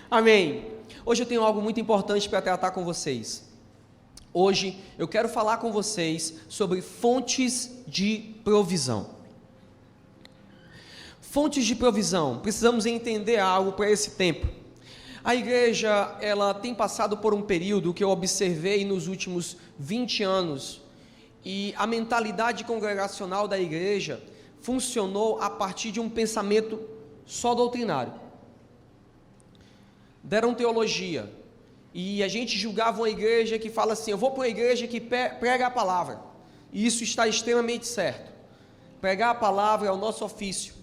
Amém. Hoje eu tenho algo muito importante para tratar com vocês. Hoje eu quero falar com vocês sobre fontes de provisão. Fontes de provisão. Precisamos entender algo para esse tempo. A igreja, ela tem passado por um período que eu observei nos últimos 20 anos, e a mentalidade congregacional da igreja funcionou a partir de um pensamento só doutrinário. Deram teologia, e a gente julgava uma igreja que fala assim: eu vou para uma igreja que prega a palavra, e isso está extremamente certo. Pregar a palavra é o nosso ofício,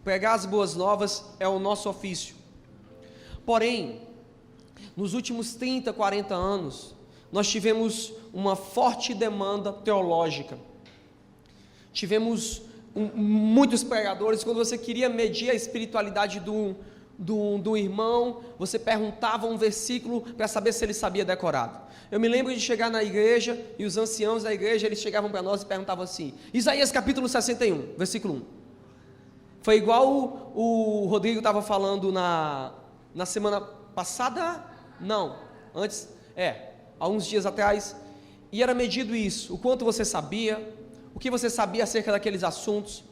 pregar as boas novas é o nosso ofício. Porém, nos últimos 30, 40 anos, nós tivemos uma forte demanda teológica. Tivemos muitos pregadores. Quando você queria medir a espiritualidade do irmão, você perguntava um versículo para saber se ele sabia decorado. Eu me lembro de chegar na igreja, e os anciãos da igreja, eles chegavam para nós e perguntavam assim: Isaías capítulo 61, versículo 1. Foi igual o Rodrigo estava falando na semana passada, não, antes, há uns dias atrás, e era medido isso, o quanto você sabia, o que você sabia acerca daqueles assuntos.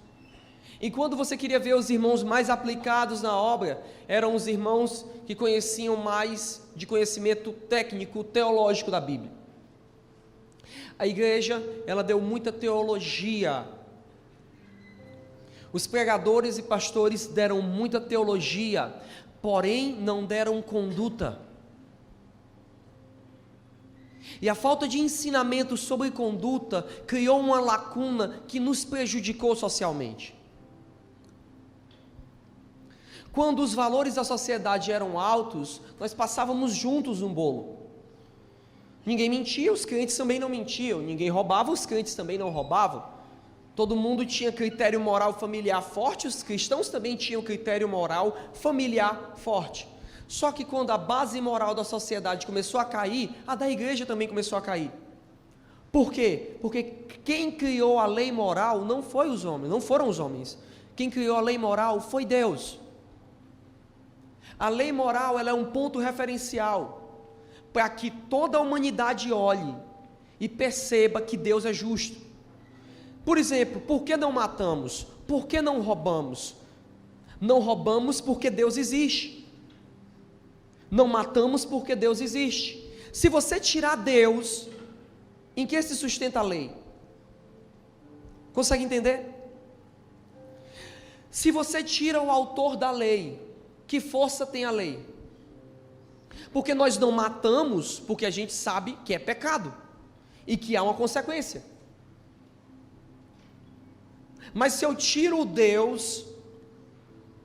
E quando você queria ver os irmãos mais aplicados na obra, eram os irmãos que conheciam mais de conhecimento técnico, teológico da Bíblia. A igreja, ela deu muita teologia. Os pregadores e pastores deram muita teologia, porém não deram conduta. E a falta de ensinamento sobre conduta criou uma lacuna que nos prejudicou socialmente. Quando os valores da sociedade eram altos, nós passávamos juntos um bolo. Ninguém mentia, os crentes também não mentiam. Ninguém roubava, os crentes também não roubavam. Todo mundo tinha critério moral familiar forte, os cristãos também tinham critério moral familiar forte. Só que quando a base moral da sociedade começou a cair, a da igreja também começou a cair. Por quê? Porque quem criou a lei moral não foi os homens, não foram os homens. Quem criou a lei moral foi Deus. A lei moral, ela é um ponto referencial para que toda a humanidade olhe e perceba que Deus é justo. Por exemplo, por que não matamos? Por que não roubamos? Não roubamos porque Deus existe. Não matamos porque Deus existe. Se você tirar Deus, em que se sustenta a lei? Consegue entender? Se você tira o autor da lei, que força tem a lei? Porque nós não matamos porque a gente sabe que é pecado e que há uma consequência. Mas se eu tiro o Deus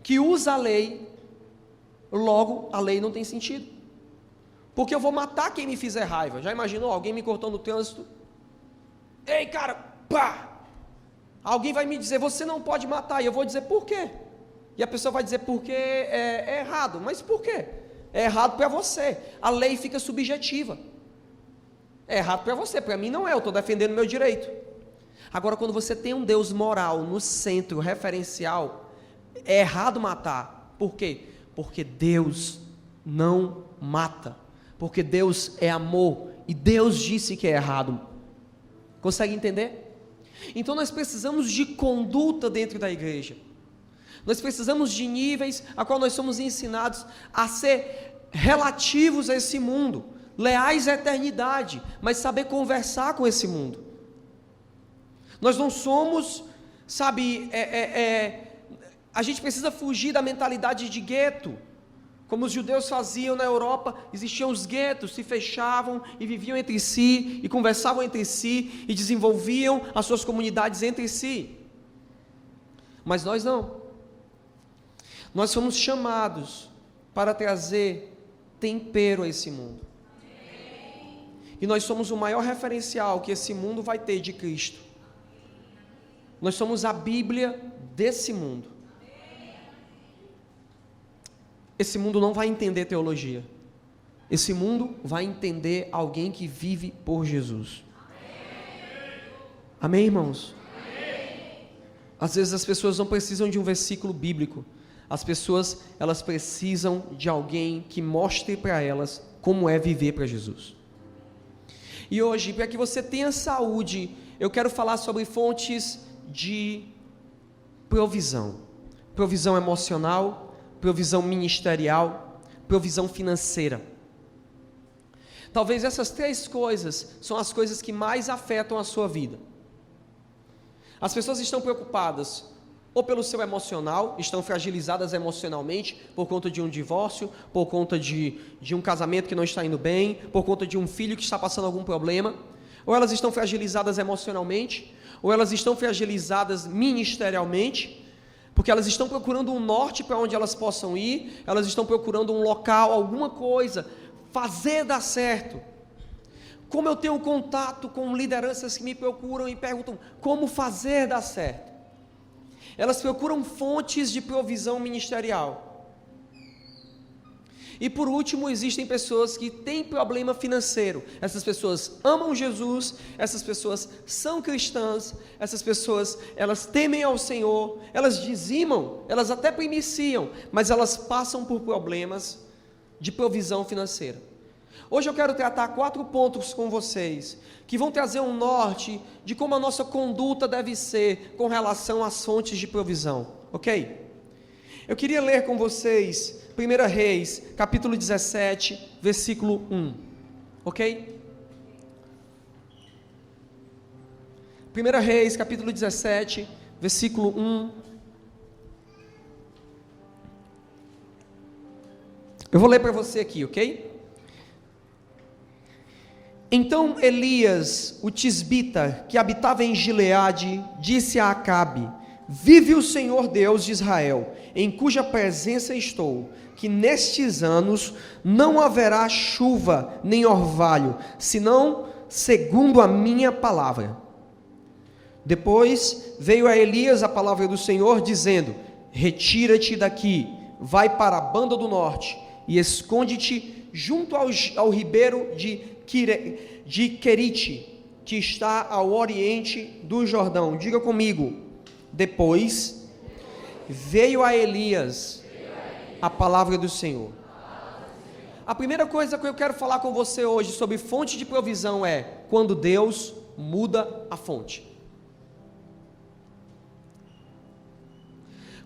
que usa a lei, logo a lei não tem sentido. Porque eu vou matar quem me fizer raiva. Já imaginou alguém me cortando no trânsito? Ei, cara, pá! Alguém vai me dizer: você não pode matar. E eu vou dizer: por quê? E a pessoa vai dizer: porque é errado. Mas por quê? É errado para você. A lei fica subjetiva. É errado para você, para mim não é. Eu estou defendendo o meu direito. Agora, quando você tem um Deus moral no centro, referencial, é errado matar. Por quê? Porque Deus não mata. Porque Deus é amor. E Deus disse que é errado. Consegue entender? Então nós precisamos de conduta dentro da igreja. Nós precisamos de níveis a qual nós somos ensinados a ser relativos a esse mundo, leais à eternidade, mas saber conversar com esse mundo. Nós não somos, a gente precisa fugir da mentalidade de gueto, como os judeus faziam na Europa. Existiam os guetos, se fechavam e viviam entre si, e conversavam entre si, e desenvolviam as suas comunidades entre si. Mas nós não. Nós somos chamados para trazer tempero a esse mundo. E nós somos o maior referencial que esse mundo vai ter de Cristo. Nós somos a Bíblia desse mundo. Esse mundo não vai entender teologia. Esse mundo vai entender alguém que vive por Jesus. Amém, irmãos? Às vezes as pessoas não precisam de um versículo bíblico. As pessoas, elas precisam de alguém que mostre para elas como é viver para Jesus. E hoje, para que você tenha saúde, eu quero falar sobre fontes de provisão. Provisão emocional, provisão ministerial, provisão financeira. Talvez essas 3 coisas são as coisas que mais afetam a sua vida. As pessoas estão preocupadas ou pelo seu emocional, estão fragilizadas emocionalmente por conta de um divórcio, por conta de um casamento que não está indo bem, por conta de um filho que está passando algum problema, ou elas estão fragilizadas emocionalmente, ou elas estão fragilizadas ministerialmente, porque elas estão procurando um norte para onde elas possam ir, elas estão procurando um local, alguma coisa, fazer dar certo. Como eu tenho contato com lideranças que me procuram e perguntam como fazer dar certo. Elas procuram fontes de provisão ministerial. E por último, existem pessoas que têm problema financeiro. Essas pessoas amam Jesus, essas pessoas são cristãs, essas pessoas, elas temem ao Senhor, elas dizimam, elas até primiciam, mas elas passam por problemas de provisão financeira. Hoje eu quero tratar 4 pontos com vocês, que vão trazer um norte de como a nossa conduta deve ser com relação às fontes de provisão, ok? Eu queria ler com vocês 1 Reis, capítulo 17, versículo 1, ok? 1 Reis, capítulo 17, versículo 1. Eu vou ler para você aqui, ok? Então Elias, o tisbita, que habitava em Gileade, disse a Acabe: vive o Senhor Deus de Israel, em cuja presença estou, que nestes anos não haverá chuva nem orvalho, senão segundo a minha palavra. Depois veio a Elias a palavra do Senhor, dizendo: retira-te daqui, vai para a banda do norte, e esconde-te junto ao ribeiro de Querite, que está ao oriente do Jordão. Diga comigo. Depois veio a Elias a palavra do Senhor. A primeira coisa que eu quero falar com você hoje sobre fonte de provisão é quando Deus muda a fonte.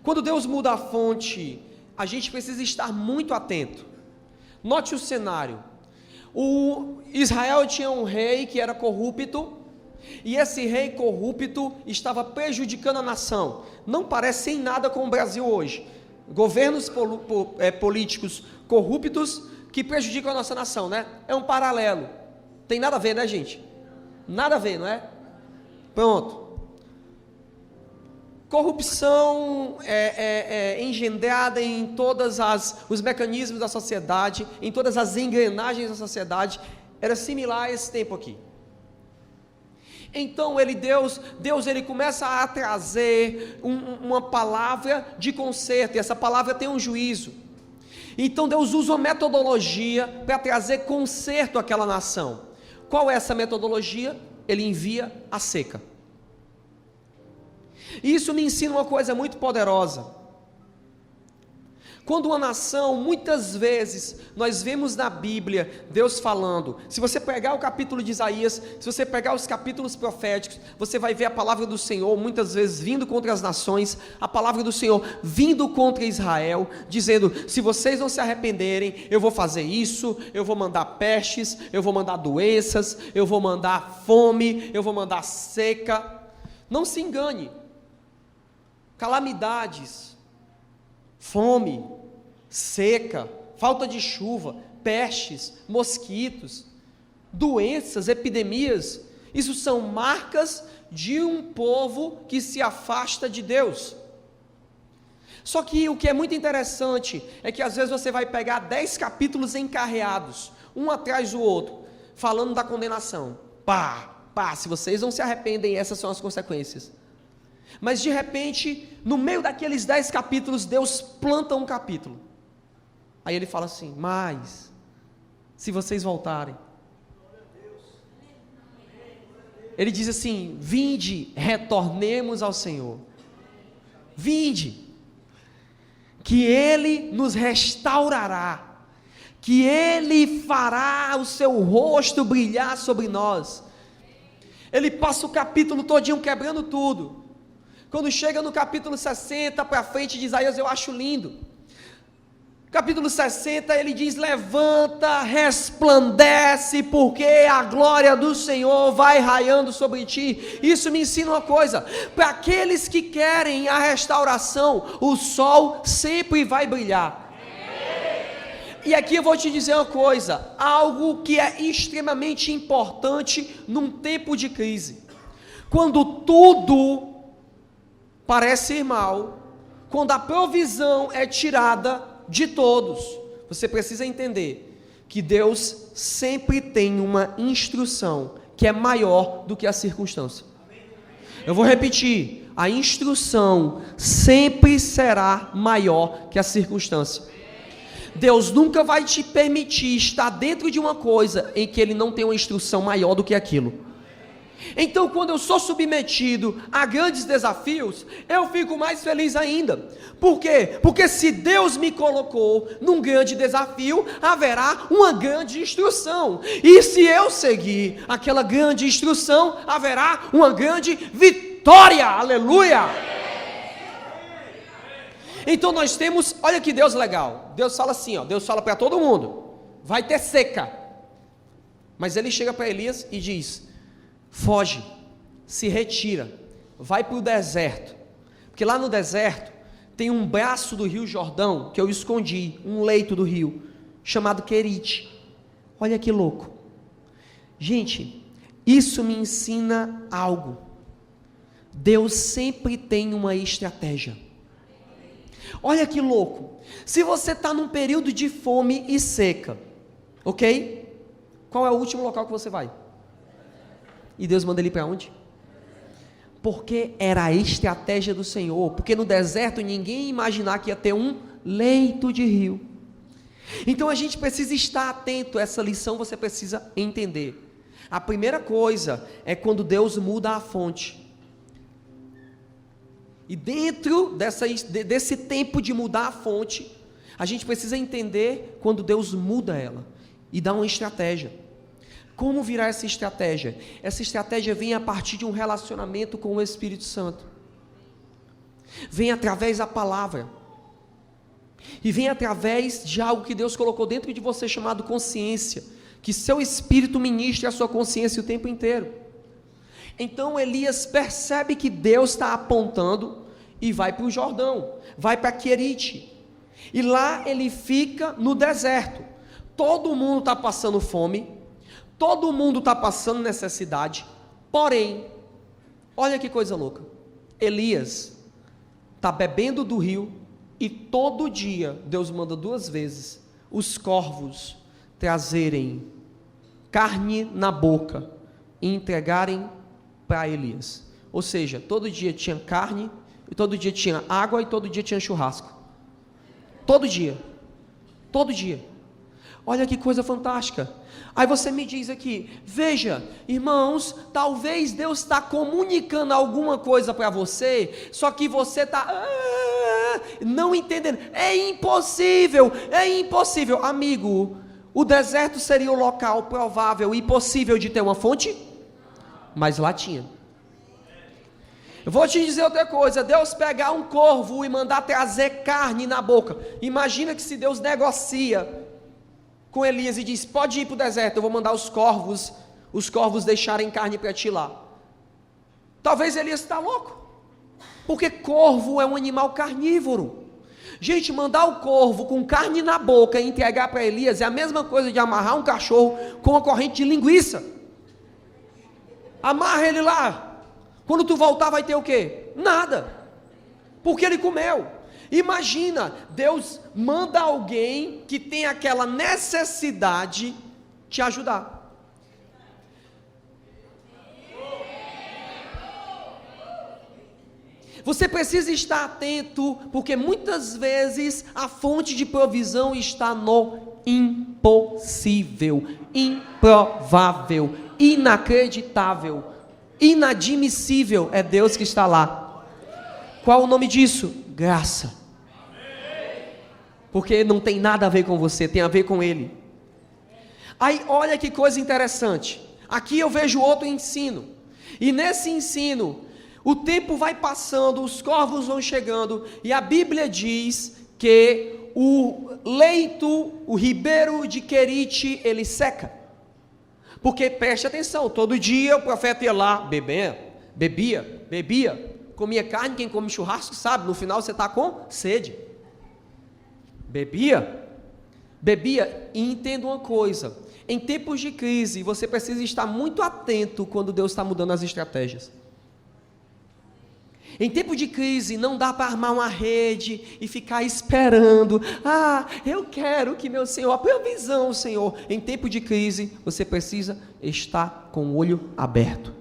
Quando Deus muda a fonte, a gente precisa estar muito atento. Note o cenário. O Israel tinha um rei que era corrupto, e esse rei corrupto estava prejudicando a nação. Não parece em nada com o Brasil hoje. Governos políticos corruptos que prejudicam a nossa nação, né? É um paralelo. Tem nada a ver, né, gente? Nada a ver, não é? Pronto. Corrupção engendrada em todos os mecanismos da sociedade, em todas as engrenagens da sociedade, era similar a esse tempo aqui. Então Deus ele começa a trazer uma palavra de conserto, e essa palavra tem um juízo. Então Deus usa uma metodologia para trazer conserto àquela nação. Qual é essa metodologia? Ele envia a seca. E isso me ensina uma coisa muito poderosa. Quando uma nação, muitas vezes, nós vemos na Bíblia, Deus falando, se você pegar o capítulo de Isaías, se você pegar os capítulos proféticos, você vai ver a palavra do Senhor, muitas vezes vindo contra as nações, a palavra do Senhor vindo contra Israel, dizendo, se vocês não se arrependerem, eu vou fazer isso, eu vou mandar pestes, eu vou mandar doenças, eu vou mandar fome, eu vou mandar seca. Não se engane. Calamidades, fome, seca, falta de chuva, pestes, mosquitos, doenças, epidemias, isso são marcas de um povo que se afasta de Deus. Só que o que é muito interessante é que às vezes você vai pegar 10 capítulos encarreados, um atrás do outro, falando da condenação. Se vocês não se arrependem, essas são as consequências. Mas de repente, no meio daqueles 10 capítulos, Deus planta um capítulo. Aí ele fala assim: mas, se vocês voltarem. Ele diz assim: vinde, retornemos ao Senhor. Vinde. que Ele nos restaurará, que Ele fará o seu rosto brilhar sobre nós. Ele passa o capítulo todinho quebrando tudo. Quando chega no capítulo 60 para frente de Isaías, eu acho lindo. Capítulo 60, ele diz: levanta, resplandece, porque a glória do Senhor vai raiando sobre ti. Isso me ensina uma coisa: para aqueles que querem a restauração, o sol sempre vai brilhar. E aqui eu vou te dizer uma coisa, algo que é extremamente importante num tempo de crise. Quando tudo parece ir mal, quando a provisão é tirada de todos, você precisa entender que Deus sempre tem uma instrução que é maior do que a circunstância. Eu vou repetir, a instrução sempre será maior que a circunstância. Deus nunca vai te permitir estar dentro de uma coisa em que Ele não tem uma instrução maior do que aquilo. Então, quando eu sou submetido a grandes desafios, eu fico mais feliz ainda. Por quê? Porque se Deus me colocou num grande desafio, haverá uma grande instrução. E se eu seguir aquela grande instrução, haverá uma grande vitória. Aleluia! Então nós temos, olha que Deus legal. Deus fala assim, ó, Deus fala para todo mundo: vai ter seca. Mas Ele chega para Elias e diz: foge, se retira, vai para o deserto, porque lá no deserto tem um braço do rio Jordão, que eu escondi, um leito do rio, chamado Querite. Olha que louco. Gente, isso me ensina algo. Deus sempre tem uma estratégia. Olha que louco. Se você está num período de fome e seca, ok? Qual é o último local que você vai? E Deus manda ele para onde? Porque era a estratégia do Senhor. Porque no deserto ninguém ia imaginar que ia ter um leito de rio. Então a gente precisa estar atento. Essa lição você precisa entender. A primeira coisa é quando Deus muda a fonte. E dentro desse tempo de mudar a fonte, a gente precisa entender quando Deus muda ela e dá uma estratégia. Como virar essa estratégia? Essa estratégia vem a partir de um relacionamento com o Espírito Santo. Vem através da palavra. E vem através de algo que Deus colocou dentro de você chamado consciência. Que seu espírito ministre a sua consciência o tempo inteiro. Então Elias percebe que Deus está apontando e vai para o Jordão. Vai para Querite. E lá ele fica no deserto. Todo mundo está passando fome. Todo mundo está passando necessidade, porém, olha que coisa louca, Elias está bebendo do rio e todo dia, Deus manda 2 vezes, os corvos trazerem carne na boca e entregarem para Elias. Ou seja, todo dia tinha carne, e todo dia tinha água e todo dia tinha churrasco. Todo dia. Todo dia. Olha que coisa fantástica. Aí você me diz aqui, veja, irmãos, talvez Deus está comunicando alguma coisa para você, só que você está não entendendo. É impossível. Amigo, o deserto seria o local provável e possível de ter uma fonte? Mas lá tinha. Eu vou te dizer outra coisa, Deus pegar um corvo e mandar trazer carne na boca. Imagina que se Deus negocia com Elias e diz, pode ir para o deserto, eu vou mandar os corvos deixarem carne para ti lá. Talvez Elias está louco, porque corvo é um animal carnívoro. Gente, mandar o corvo com carne na boca e entregar para Elias é a mesma coisa de amarrar um cachorro com uma corrente de linguiça. Amarra ele lá, quando tu voltar vai ter o quê? Nada, porque ele comeu. Imagina, Deus manda alguém que tem aquela necessidade te ajudar. Você precisa estar atento, porque muitas vezes a fonte de provisão está no impossível, improvável, inacreditável, inadmissível. É Deus que está lá. Qual o nome disso? Graça. porque não tem nada a ver com você, tem a ver com Ele. Aí olha que coisa interessante, aqui eu vejo outro ensino, e nesse ensino, o tempo vai passando, os corvos vão chegando, e a Bíblia diz que o leito, o ribeiro de Querite, ele seca, porque preste atenção, todo dia o profeta ia lá, bebia, comia carne, quem come churrasco sabe, no final você está com sede, bebia, e entenda uma coisa, em tempos de crise, você precisa estar muito atento quando Deus está mudando as estratégias. Em tempo de crise, não dá para armar uma rede e ficar esperando, eu quero que meu Senhor, a provisão, Senhor. Em tempo de crise, você precisa estar com o olho aberto.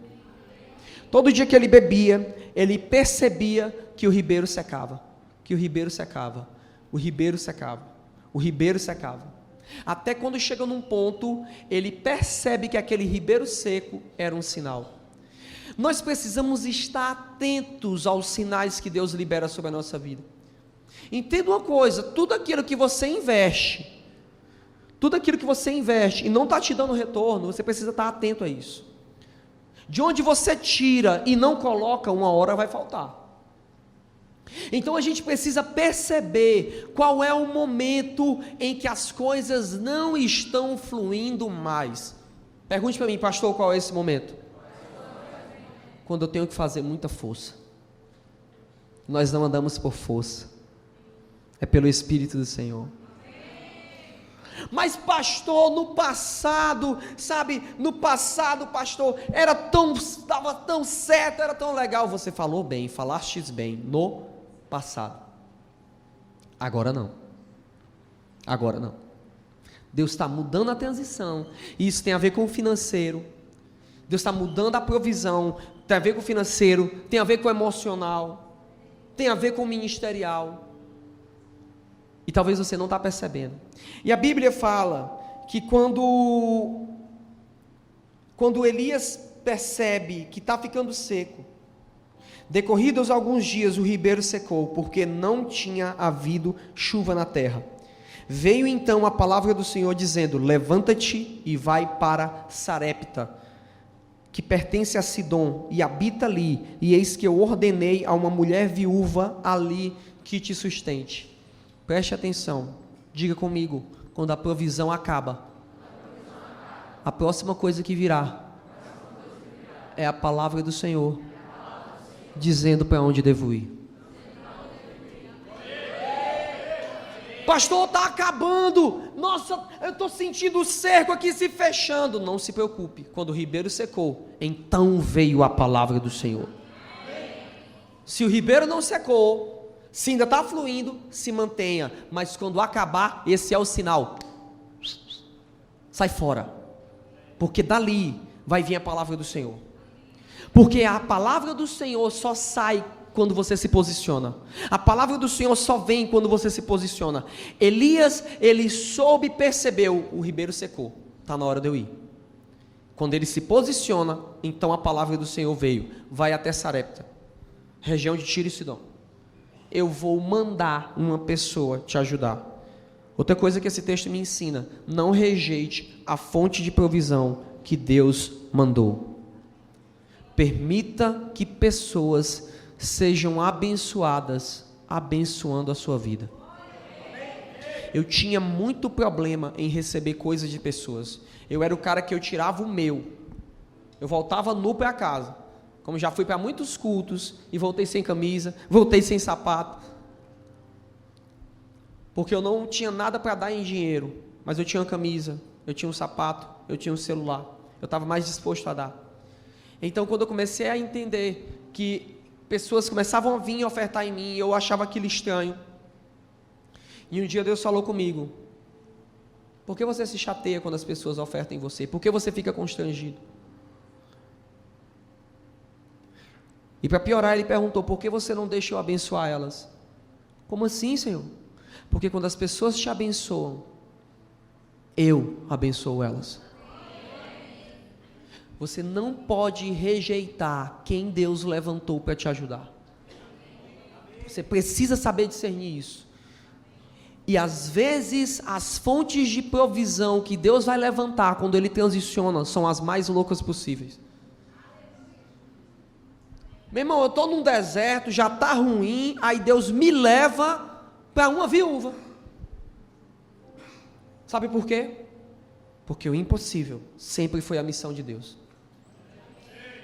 Todo dia que ele bebia, ele percebia que o ribeiro secava, até quando chega num ponto, ele percebe que aquele ribeiro seco era um sinal. Nós precisamos estar atentos aos sinais que Deus libera sobre a nossa vida. Entenda uma coisa, tudo aquilo que você investe e não está te dando retorno, você precisa estar atento a isso. De onde você tira e não coloca, uma hora vai faltar. Então a gente precisa perceber qual é o momento em que as coisas não estão fluindo mais. Pergunte para mim, pastor, qual é esse momento? Quando eu tenho que fazer muita força. Nós não andamos por força, é pelo Espírito do Senhor. Mas pastor, no passado, pastor, estava tão certo, era tão legal. Você falou bem, falastes bem, no passado. Agora não. Deus está mudando a transição, e isso tem a ver com o financeiro. Deus está mudando a provisão, tem a ver com o financeiro, tem a ver com o emocional, tem a ver com o ministerial, e talvez você não está percebendo. E a Bíblia fala que quando Elias percebe que está ficando seco, decorridos alguns dias o ribeiro secou, porque não tinha havido chuva na terra. Veio então a palavra do Senhor dizendo: levanta-te e vai para Sarepta, que pertence a Sidom, e habita ali, e eis que eu ordenei a uma mulher viúva ali que te sustente. Preste atenção, diga comigo, quando a provisão acaba, a próxima coisa que virá é a palavra do Senhor, dizendo para onde devo ir. Pastor, está acabando, nossa, eu estou sentindo o cerco aqui se fechando. Não se preocupe, quando o ribeiro secou, então veio a palavra do Senhor. Se o ribeiro não secou, se ainda está fluindo, se mantenha, mas quando acabar, esse é o sinal, sai fora, porque dali vai vir a palavra do Senhor, porque a palavra do Senhor só sai quando você se posiciona. A palavra do Senhor só vem quando você se posiciona. Elias, ele soube e percebeu, o ribeiro secou, está na hora de eu ir. Quando ele se posiciona, então a palavra do Senhor veio, vai até Sarepta, região de Tiro e Sidom. Eu vou mandar uma pessoa te ajudar. Outra coisa que esse texto me ensina: não rejeite a fonte de provisão que Deus mandou. Permita que pessoas sejam abençoadas, abençoando a sua vida. Eu tinha muito problema em receber coisas de pessoas. Eu era o cara que eu tirava o meu, eu voltava nu para casa, como já fui para muitos cultos, e voltei sem camisa, voltei sem sapato, porque eu não tinha nada para dar em dinheiro, mas eu tinha uma camisa, eu tinha um sapato, eu tinha um celular, eu estava mais disposto a dar. Então, quando eu comecei a entender que pessoas começavam a vir e ofertar em mim, eu achava aquilo estranho, e um dia Deus falou comigo: por que você se chateia quando as pessoas ofertam em você? Por que você fica constrangido? E para piorar, ele perguntou: por que você não deixa eu abençoar elas? Como assim, Senhor? Porque quando as pessoas te abençoam, eu abençoo elas. Você não pode rejeitar quem Deus levantou para te ajudar. Você precisa saber discernir isso. E às vezes as fontes de provisão que Deus vai levantar quando Ele transiciona são as mais loucas possíveis. Meu irmão, eu estou num deserto, já está ruim, aí Deus me leva para uma viúva. Sabe por quê? Porque o impossível sempre foi a missão de Deus.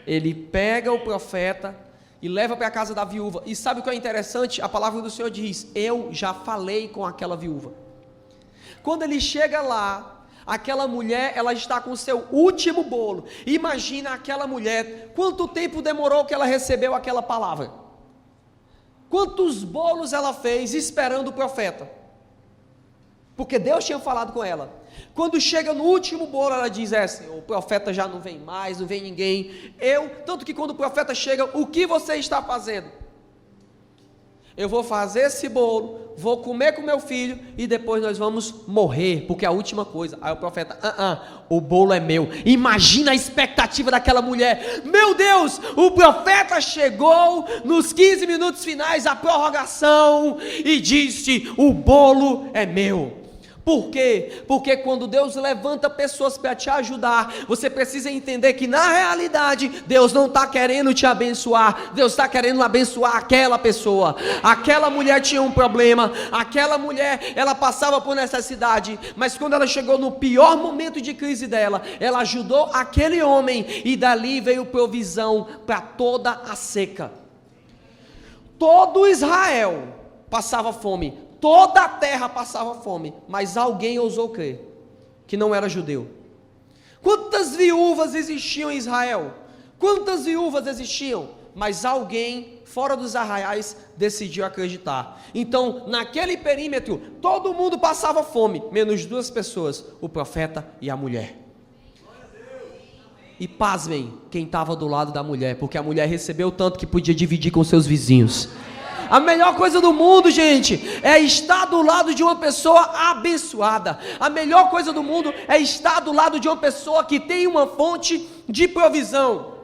Ele pega o profeta e leva para a casa da viúva. E sabe o que é interessante? A palavra do Senhor diz: eu já falei com aquela viúva. Quando ele chega lá, aquela mulher, ela está com o seu último bolo. Imagina aquela mulher, quanto tempo demorou que ela recebeu aquela palavra? Quantos bolos ela fez esperando o profeta? Porque Deus tinha falado com ela. Quando chega no último bolo, ela diz: o profeta já não vem mais, não vem ninguém. Tanto que quando o profeta chega, o que você está fazendo? Eu vou fazer esse bolo, vou comer com meu filho e depois nós vamos morrer, porque é a última coisa. Aí o profeta: o bolo é meu. Imagina a expectativa daquela mulher. Meu Deus, o profeta chegou nos 15 minutos finais, a prorrogação, e disse: o bolo é meu. Por quê? Porque quando Deus levanta pessoas para te ajudar, você precisa entender que na realidade Deus não está querendo te abençoar, Deus está querendo abençoar aquela pessoa. Aquela mulher tinha um problema, aquela mulher, ela passava por necessidade, mas quando ela chegou no pior momento de crise dela, ela ajudou aquele homem, e dali veio provisão para toda a seca. Todo Israel passava fome, toda a terra passava fome, mas alguém ousou crer que não era judeu. Quantas viúvas existiam em Israel? Quantas viúvas existiam? Mas alguém fora dos arraiais decidiu acreditar. Então, naquele perímetro, todo mundo passava fome, menos duas pessoas: o profeta e a mulher. E pasmem quem estava do lado da mulher, porque a mulher recebeu tanto que podia dividir com seus vizinhos. A melhor coisa do mundo, gente, é estar do lado de uma pessoa abençoada. A melhor coisa do mundo é estar do lado de uma pessoa que tem uma fonte de provisão.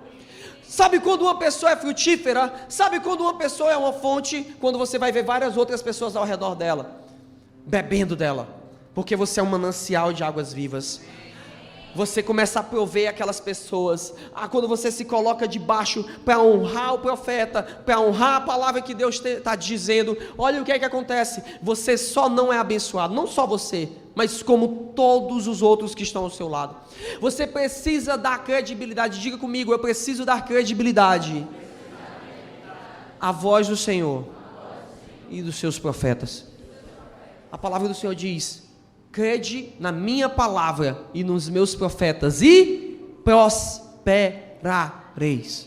Sabe quando uma pessoa é frutífera? Sabe quando uma pessoa é uma fonte? Quando você vai ver várias outras pessoas ao redor dela, bebendo dela, porque você é um manancial de águas vivas. Você começa a prover aquelas pessoas. Quando você se coloca debaixo para honrar o profeta, para honrar a palavra que Deus está dizendo, olha o que é que acontece. Você só não é abençoado, não só você, mas como todos os outros que estão ao seu lado. Você precisa dar credibilidade. Diga comigo: eu preciso dar credibilidade à voz do Senhor e dos seus profetas. A palavra do Senhor diz: crede na minha palavra e nos meus profetas, e prosperareis.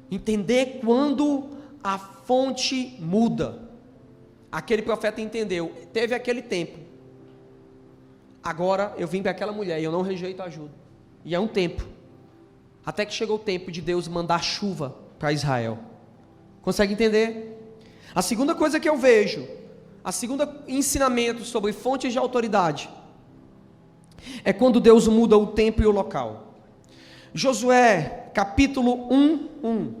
Entender quando a fonte muda. Aquele profeta entendeu, teve aquele tempo. Agora eu vim para aquela mulher e eu não rejeito a ajuda. E é um tempo. Até que chegou o tempo de Deus mandar chuva para Israel. Consegue entender? A segunda coisa que eu vejo, a segunda ensinamento sobre fontes de autoridade, é quando Deus muda o tempo e o local. Josué, capítulo 1,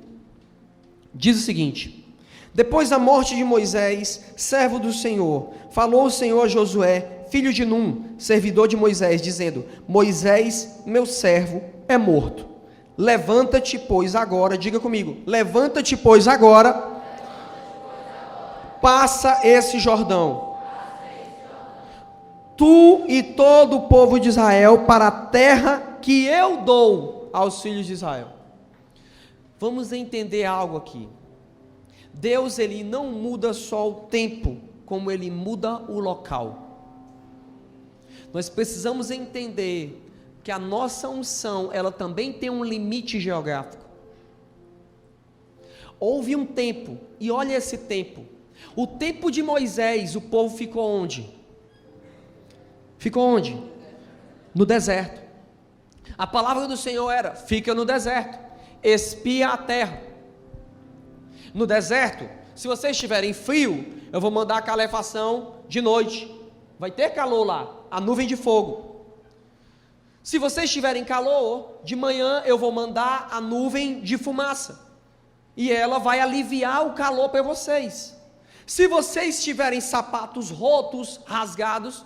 diz o seguinte: depois da morte de Moisés, servo do Senhor, falou o Senhor a Josué, filho de Num, servidor de Moisés, dizendo: Moisés, meu servo, é morto. Levanta-te, pois, agora, diga comigo, levanta-te, pois, agora, passa esse Jordão, tu e todo o povo de Israel, para a terra que eu dou aos filhos de Israel. Vamos entender algo aqui. Deus, ele não muda só o tempo, como ele muda o local. Nós precisamos entender que a nossa unção, ela também tem um limite geográfico. Houve um tempo, e olha esse tempo. O tempo de Moisés, o povo ficou onde? Ficou onde? No deserto. A palavra do Senhor era: fica no deserto, espia a terra. No deserto, se vocês estiverem frio, eu vou mandar a calefação de noite. Vai ter calor lá, a nuvem de fogo. Se vocês tiverem calor, de manhã eu vou mandar a nuvem de fumaça. E ela vai aliviar o calor para vocês. Se vocês tiverem sapatos rotos, rasgados,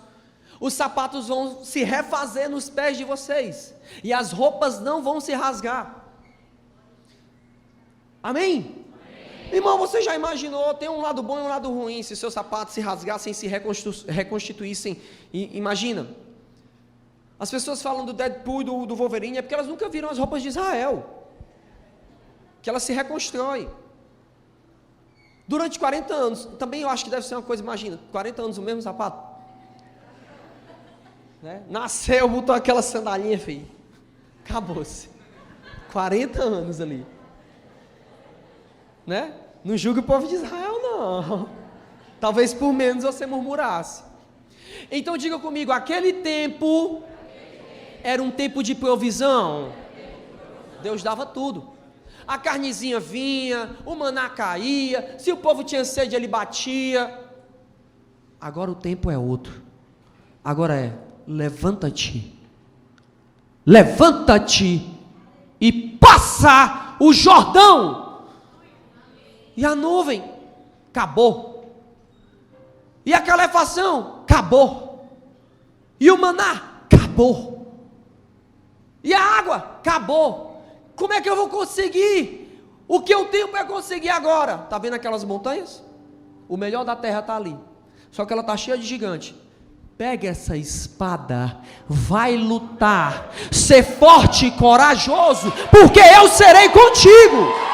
os sapatos vão se refazer nos pés de vocês, e as roupas não vão se rasgar. Amém? Irmão, você já imaginou, tem um lado bom e um lado ruim, se seus sapatos se rasgassem, se reconstituíssem, imagina, as pessoas falam do Deadpool e do Wolverine, é porque elas nunca viram as roupas de Israel, que elas se reconstroem, durante 40 anos, também eu acho que deve ser uma coisa, imagina, 40 anos o mesmo sapato, né? Nasceu, botou aquela sandalinha, filho, acabou-se, 40 anos ali, né? Não julgue o povo de Israel, não. Talvez por menos você murmurasse. Então diga comigo, aquele tempo era um tempo de provisão. Deus dava tudo. A carnezinha vinha, o maná caía, se o povo tinha sede ele batia. Agora o tempo é outro. Agora é, levanta-te e passa o Jordão. E a nuvem, acabou. E a calefação, acabou. E o maná, acabou. E a água, acabou. Como é que eu vou conseguir o que eu tenho para conseguir agora? Está vendo aquelas montanhas? O melhor da terra está ali. Só que ela está cheia de gigante. Pega essa espada, vai lutar, ser forte e corajoso, porque eu serei contigo.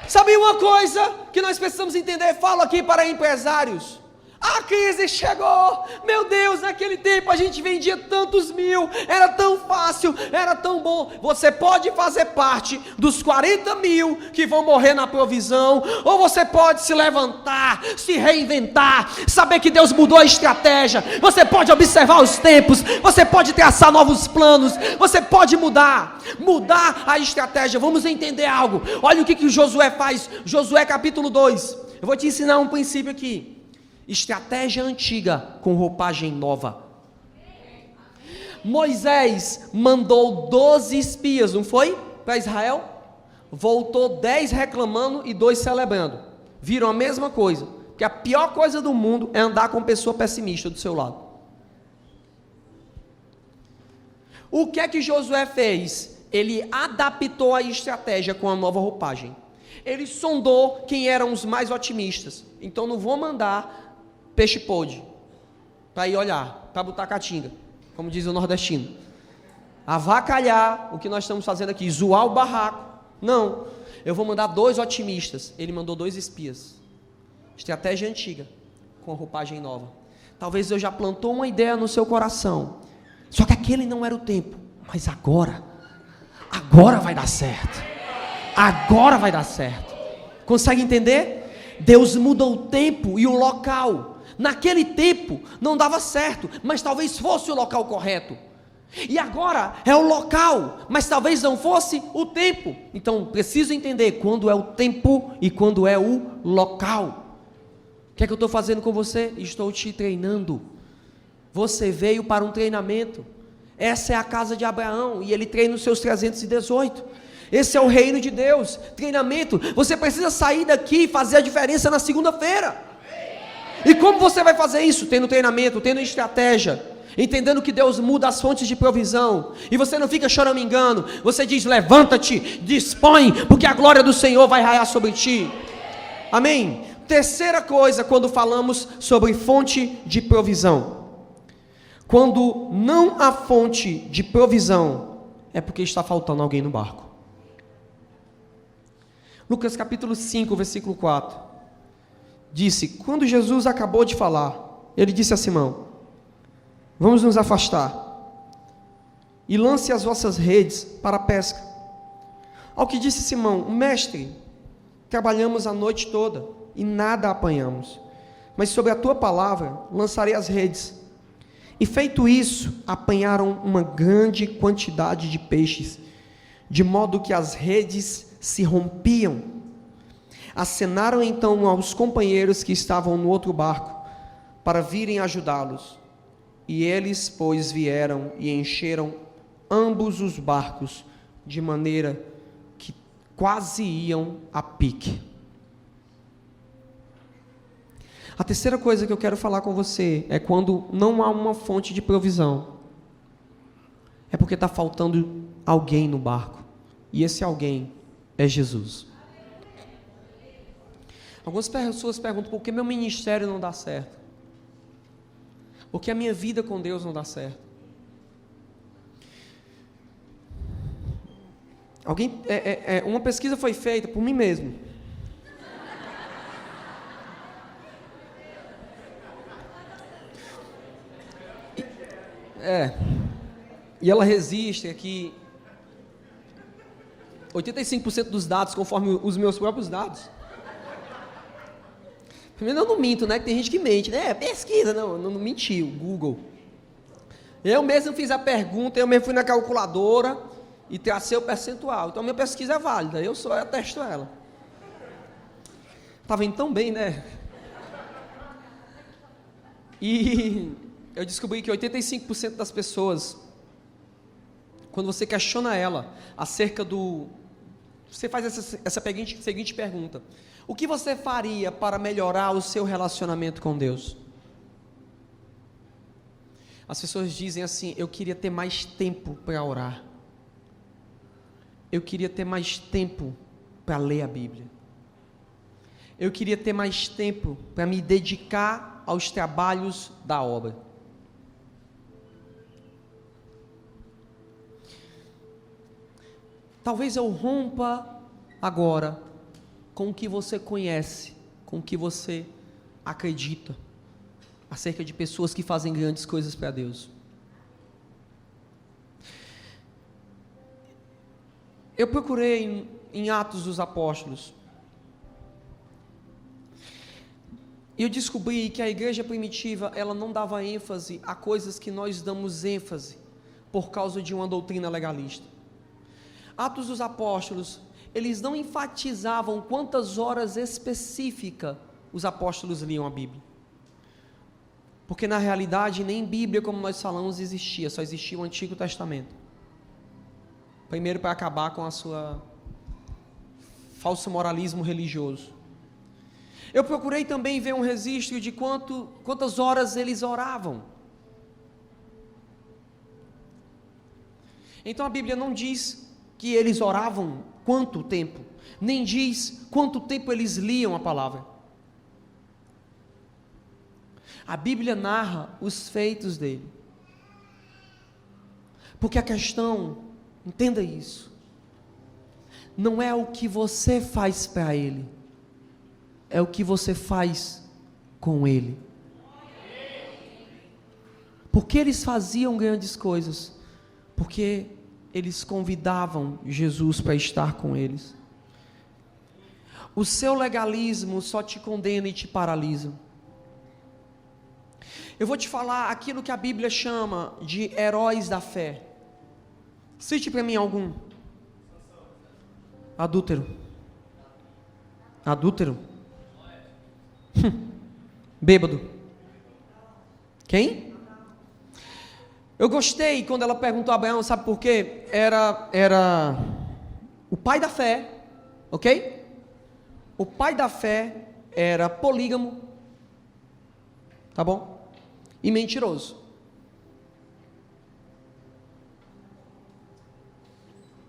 Sabe uma coisa que nós precisamos entender? Falo aqui para empresários. A crise chegou, meu Deus, naquele tempo a gente vendia tantos mil, era tão fácil, era tão bom. Você pode fazer parte dos 40 mil que vão morrer na provisão, ou você pode se levantar, se reinventar, saber que Deus mudou a estratégia. Você pode observar os tempos, você pode traçar novos planos, você pode mudar a estratégia. Vamos entender algo. Olha o que Josué faz. Josué capítulo 2, eu vou te ensinar um princípio aqui. Estratégia antiga com roupagem nova. Moisés mandou 12 espias, não foi? Para Israel. Voltou 10 reclamando e 2 celebrando. Viram a mesma coisa. Porque a pior coisa do mundo é andar com pessoa pessimista do seu lado. O que é que Josué fez? Ele adaptou a estratégia com a nova roupagem. Ele sondou quem eram os mais otimistas. Então não vou mandar peixe podre para ir olhar, para botar catinga, como diz o nordestino, avacalhar o que nós estamos fazendo aqui, zoar o barraco. Não, eu vou mandar 2 otimistas. Ele mandou 2 espias. Estratégia antiga com a roupagem nova. Talvez Deus já plantou uma ideia no seu coração, só que aquele não era o tempo, mas agora vai dar certo, agora vai dar certo. Consegue entender? Deus muda o tempo e o local. Naquele tempo não dava certo, mas talvez fosse o local correto. E agora é o local, mas talvez não fosse o tempo. Então preciso entender quando é o tempo e quando é o local. O que é que eu estou fazendo com você? Estou te treinando. Você veio para um treinamento. Essa é a casa de Abraão e ele treina os seus 318. Esse é o reino de Deus. Treinamento. Você precisa sair daqui e fazer a diferença na segunda-feira. E como você vai fazer isso? Tendo treinamento, tendo estratégia, entendendo que Deus muda as fontes de provisão, e você não fica choramingando, você diz, levanta-te, dispõe, porque a glória do Senhor vai raiar sobre ti. Amém? Terceira coisa, quando falamos sobre fonte de provisão, quando não há fonte de provisão, é porque está faltando alguém no barco. Lucas capítulo 5, versículo 4, disse, quando Jesus acabou de falar, ele disse a Simão, vamos nos afastar, e lance as vossas redes para a pesca. Ao que disse Simão, mestre, trabalhamos a noite toda, e nada apanhamos, mas sobre a tua palavra, lançarei as redes. E feito isso, apanharam uma grande quantidade de peixes, de modo que as redes se rompiam. Acenaram então aos companheiros que estavam no outro barco, para virem ajudá-los. E eles, pois, vieram e encheram ambos os barcos, de maneira que quase iam a pique. A terceira coisa que eu quero falar com você é quando não há uma fonte de provisão. É porque está faltando alguém no barco. E esse alguém é Jesus. Algumas pessoas perguntam, por que meu ministério não dá certo? Por que a minha vida com Deus não dá certo? Uma pesquisa foi feita por mim mesmo. E ela resiste aqui 85% dos dados, conforme os meus próprios dados. Primeiro, eu não minto, né? Que tem gente que mente, né? Pesquisa, não mentiu, Google. Eu mesmo fiz a pergunta, eu mesmo fui na calculadora e tracei o percentual. Então, minha pesquisa é válida, eu só atesto ela. Tá vendo tão bem, né? E eu descobri que 85% das pessoas, quando você questiona ela acerca do... Você faz essa seguinte pergunta: o que você faria para melhorar o seu relacionamento com Deus? As pessoas dizem assim: eu queria ter mais tempo para orar. Eu queria ter mais tempo para ler a Bíblia. Eu queria ter mais tempo para me dedicar aos trabalhos da obra. Talvez eu rompa agora com o que você conhece, com o que você acredita acerca de pessoas que fazem grandes coisas para Deus. Eu procurei em Atos dos Apóstolos e eu descobri que a igreja primitiva, ela não dava ênfase a coisas que nós damos ênfase por causa de uma doutrina legalista. Atos dos Apóstolos, eles não enfatizavam quantas horas específicas os apóstolos liam a Bíblia. Porque na realidade nem Bíblia, como nós falamos, existia, só existia o Antigo Testamento. Primeiro, para acabar com a sua falso moralismo religioso. Eu procurei também ver um registro de quantas horas eles oravam. Então a Bíblia não diz que eles oravam quanto tempo, nem diz quanto tempo eles liam a palavra. A Bíblia narra os feitos dele. Porque a questão, entenda isso, não é o que você faz para ele, é o que você faz com ele. Por que eles faziam grandes coisas? Porque eles convidavam Jesus para estar com eles. O seu legalismo só te condena e te paralisa. Eu vou te falar aquilo que a Bíblia chama de heróis da fé. Cite para mim algum. Adúltero. Bêbado. Quem? Eu gostei quando ela perguntou a Abraão, sabe por quê? Era o pai da fé, ok? O pai da fé era polígamo, tá bom? E mentiroso.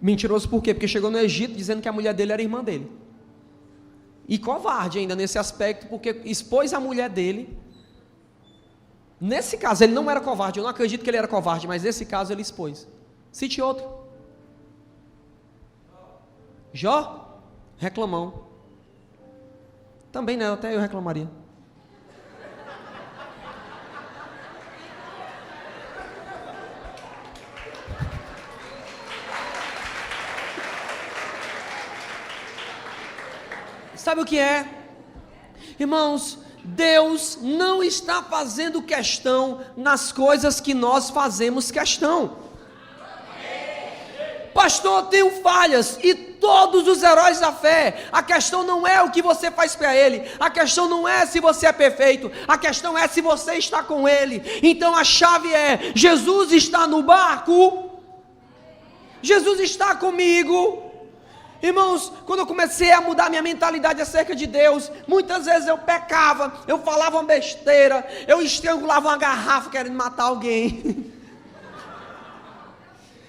Mentiroso por quê? Porque chegou no Egito dizendo que a mulher dele era irmã dele. E covarde ainda nesse aspecto, porque expôs a mulher dele. Nesse caso, ele não era covarde, eu não acredito que ele era covarde, mas nesse caso ele expôs. Cite outro. Jó? Reclamão. Também, né? Até eu reclamaria. Sabe o que é? Irmãos, Deus não está fazendo questão nas coisas que nós fazemos questão. Pastor, eu tenho falhas, e todos os heróis da fé, a questão não é o que você faz para ele, a questão não é se você é perfeito, a questão é se você está com ele. Então a chave é: Jesus está no barco, Jesus está comigo, Irmãos, quando eu comecei a mudar minha mentalidade acerca de Deus, muitas vezes eu pecava, eu falava uma besteira, eu estrangulava uma garrafa querendo matar alguém.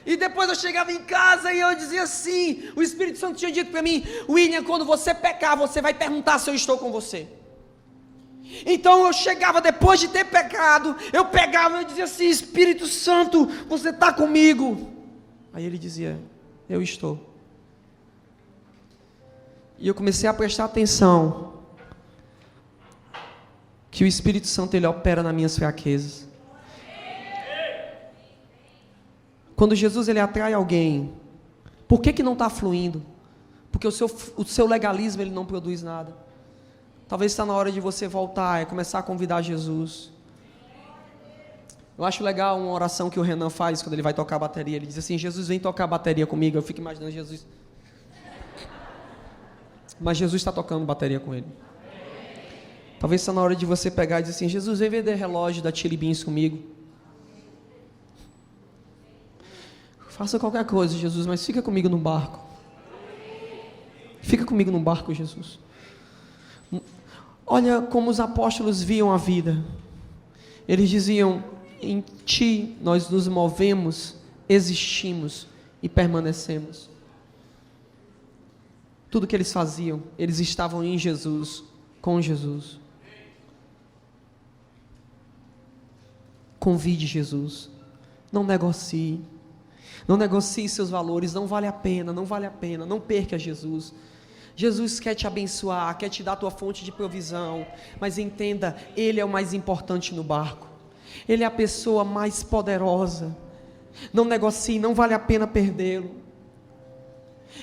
E depois eu chegava em casa e eu dizia assim, o Espírito Santo tinha dito para mim: William, quando você pecar, você vai perguntar se eu estou com você. Então eu chegava depois de ter pecado, eu pegava e eu dizia assim: Espírito Santo, você está comigo? Aí ele dizia: eu estou. E eu comecei a prestar atenção que o Espírito Santo, ele opera nas minhas fraquezas. Quando Jesus, ele atrai alguém, por que não está fluindo? Porque o seu legalismo, ele não produz nada. Talvez está na hora de você voltar e começar a convidar Jesus. Eu acho legal uma oração que o Renan faz quando ele vai tocar a bateria. Ele diz assim: Jesus, vem tocar a bateria comigo. Eu fico imaginando Jesus, mas Jesus está tocando bateria com ele. Talvez está na hora de você pegar e dizer assim: Jesus, vem vender relógio da Chili Beans comigo. Faça qualquer coisa, Jesus, mas fica comigo no barco. Fica comigo no barco, Jesus. Olha como os apóstolos viam a vida. Eles diziam: em Ti nós nos movemos, existimos e permanecemos. Tudo que eles faziam, eles estavam em Jesus, com Jesus. Convide Jesus. Não negocie. Não negocie seus valores, não vale a pena, não vale a pena, não perca Jesus. Jesus quer te abençoar, quer te dar a tua fonte de provisão, mas entenda, Ele é o mais importante no barco, Ele é a pessoa mais poderosa. Não negocie, não vale a pena perdê-lo.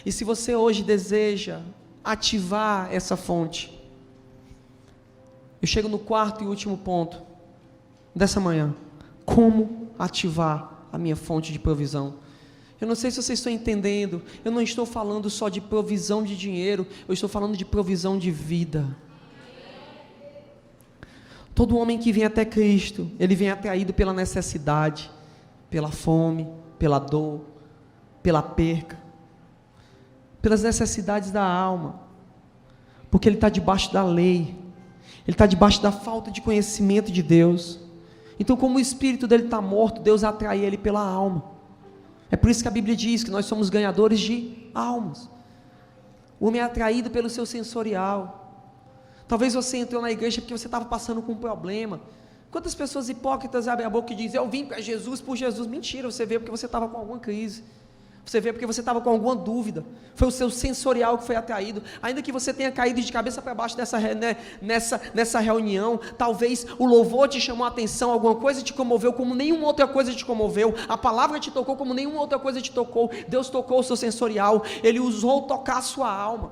E se você hoje deseja ativar essa fonte, eu chego no quarto e último ponto dessa manhã: como ativar a minha fonte de provisão. Eu não sei se vocês estão entendendo, eu não estou falando só de provisão de dinheiro, eu estou falando de provisão de vida. Todo homem que vem até Cristo, ele vem atraído pela necessidade, pela fome, pela dor, pela perca, pelas necessidades da alma, porque ele está debaixo da lei, ele está debaixo da falta de conhecimento de Deus. Então, como o espírito dele está morto, Deus atrai ele pela alma. É por isso que a Bíblia diz que nós somos ganhadores de almas. O homem é atraído pelo seu sensorial. Talvez você entrou na igreja porque você estava passando com um problema. Quantas pessoas hipócritas abrem a boca e dizem: eu vim para Jesus por Jesus? Mentira, você veio porque você estava com alguma crise. Você veio porque você estava com alguma dúvida. Foi o seu sensorial que foi atraído. Ainda que você tenha caído de cabeça para baixo nessa reunião, talvez o louvor te chamou a atenção, alguma coisa te comoveu como nenhuma outra coisa te comoveu, a palavra te tocou como nenhuma outra coisa te tocou. Deus tocou o seu sensorial, Ele usou tocar a sua alma,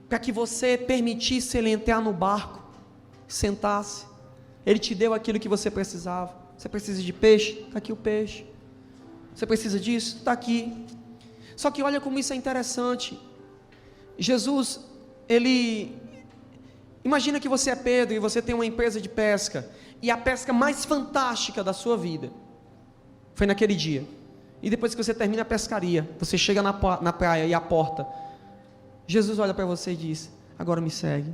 para que você permitisse Ele entrar no barco, sentasse. Ele te deu aquilo que você precisava. Você precisa de peixe? Está aqui o peixe. Você precisa disso? Está aqui. Só que olha como isso é interessante. Jesus, Ele... Imagina que você é Pedro e você tem uma empresa de pesca, e a pesca mais fantástica da sua vida foi naquele dia. E depois que você termina a pescaria, você chega na praia e a porta, Jesus olha para você e diz: agora me segue.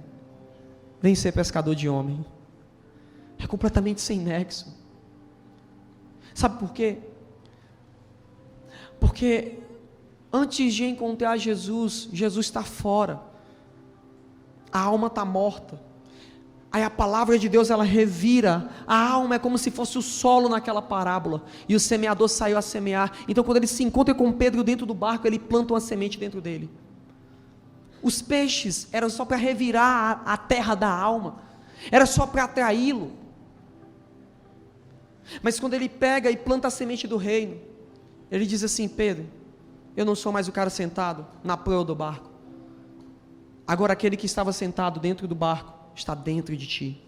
Vem ser pescador de homem. É completamente sem nexo. Sabe por quê? Porque antes de encontrar Jesus, Jesus está fora, a alma está morta. Aí a palavra de Deus, ela revira, a alma é como se fosse o solo naquela parábola, e o semeador saiu a semear. Então quando ele se encontra com Pedro dentro do barco, ele planta uma semente dentro dele. Os peixes eram só para revirar a terra da alma, era só para atraí-lo. Mas quando ele pega e planta a semente do reino, ele diz assim: Pedro, eu não sou mais o cara sentado na proa do barco, agora aquele que estava sentado dentro do barco está dentro de ti.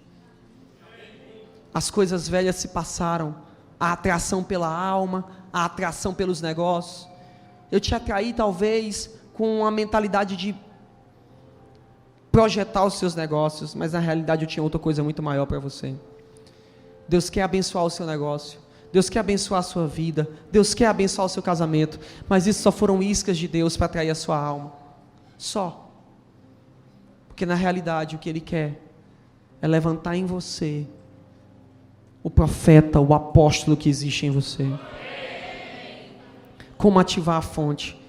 As coisas velhas se passaram, a atração pela alma, a atração pelos negócios. Eu te atraí talvez com a mentalidade de projetar os seus negócios, mas na realidade eu tinha outra coisa muito maior para você. Deus quer abençoar o seu negócio, Deus quer abençoar a sua vida, Deus quer abençoar o seu casamento, mas isso só foram iscas de Deus para atrair a sua alma, só, porque na realidade o que Ele quer é levantar em você o profeta, o apóstolo que existe em você. Como ativar a fonte?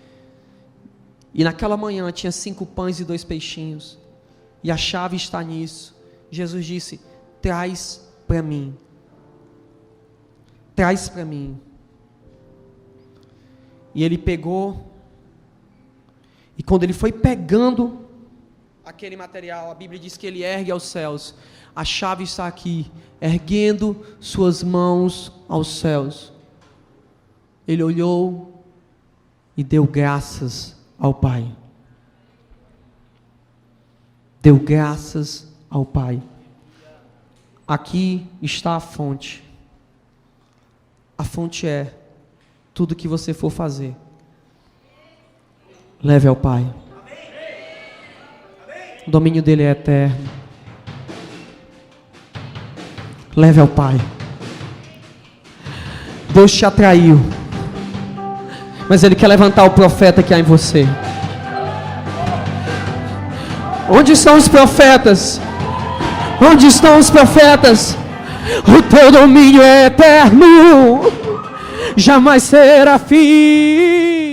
E naquela manhã tinha 5 pães e 2 peixinhos, e a chave está nisso. Jesus disse: traz para mim. Traz para mim. E ele pegou, e quando ele foi pegando aquele material, a Bíblia diz que ele ergue aos céus. A chave está aqui, erguendo suas mãos aos céus. Ele olhou e deu graças ao Pai. Deu graças ao Pai. Aqui está a fonte. A fonte é: tudo que você for fazer, leve ao Pai. O domínio dele é eterno. Leve ao Pai. Deus te atraiu, mas Ele quer levantar o profeta que há em você. Onde estão os profetas? Onde estão os profetas? O teu domínio é eterno, jamais será fim.